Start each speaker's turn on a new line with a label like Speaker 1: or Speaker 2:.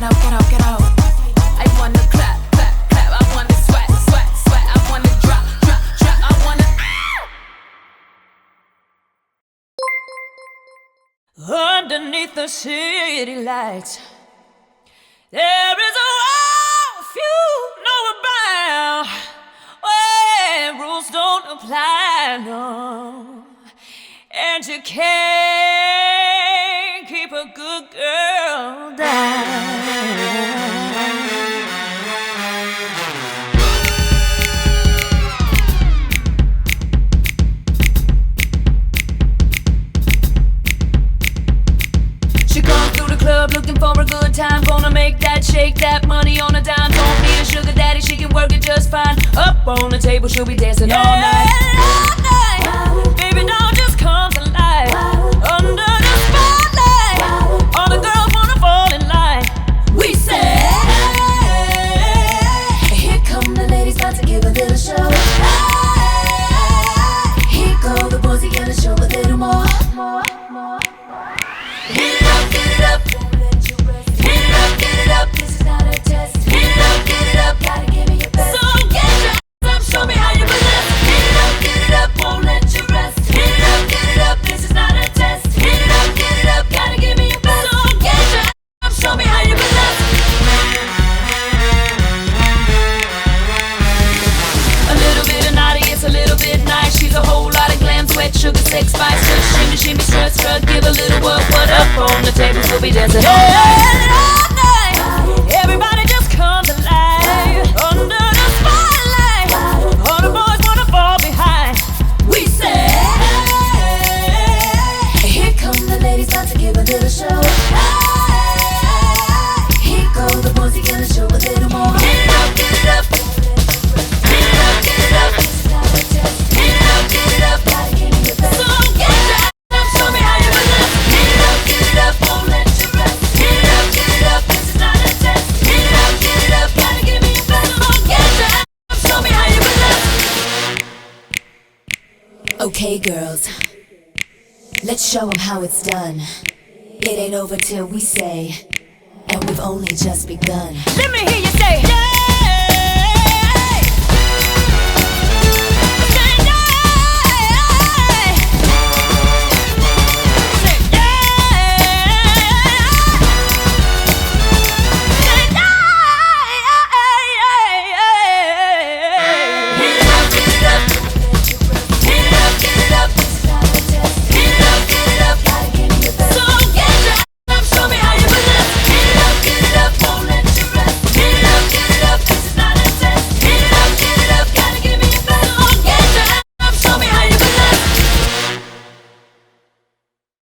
Speaker 1: out, get out, get out. I wanna clap, clap, clap. I wanna sweat, sweat, sweat. I wanna drop, drop, drop. I wanna. Underneath the city lights, there is a world few know about, where rules don't apply, no. And you can't keep a good girl down. She comes through the club looking for a good time, gonna make that, shake that money on a dime. Don't need a sugar daddy, she can work it just fine. Up on the table, she'll be dancing all night. All night. Baby, don't just come to life. Under the spotlight, all the girls wanna fall in line. We say, hey, here come the ladies, about to give a little show. Hey, here go the boys, he gonna show a little more. Hit it up, get it up. Hit it up, get it up. This is not a test. Hit it up, get it up. Gotta give me your best. So get your ass up, show me how you burlesque. Hit it up, get it up. Won't let you rest. Hit it up, get it up. This is not a test. Hit it up, get it up. Gotta give me your best. So get your ass up, show me how you burlesque. A little bit of naughty, it's a little bit nice. She's a whole lot of glam, sweat, sugar, sex, spice. Just shimmy, shimmy, strut, strut. Give a little what up on the table, we'll be dancing all night. Everybody just come to life. Under the spotlight, all the boys wanna fall behind. We say, hey, here come the ladies, about to give a little show. Hey, here go the boys, he gonna show a little more. Hit it up, get it up. Hit it up, get it up. Hit it up, get it up. Gotta give me your best. So get your ass up, show me how you burlesque. Hit it up, get it up. Won't let you rest. Hit it up, get it up. This is not a test. Hit it up, get it up. Gotta give me your best. So get your ass up, show me how you burlesque. Okay, girls, let's show 'em how it's done. It ain't over till we say, and we've only just begun. Let me hear you say, yeah.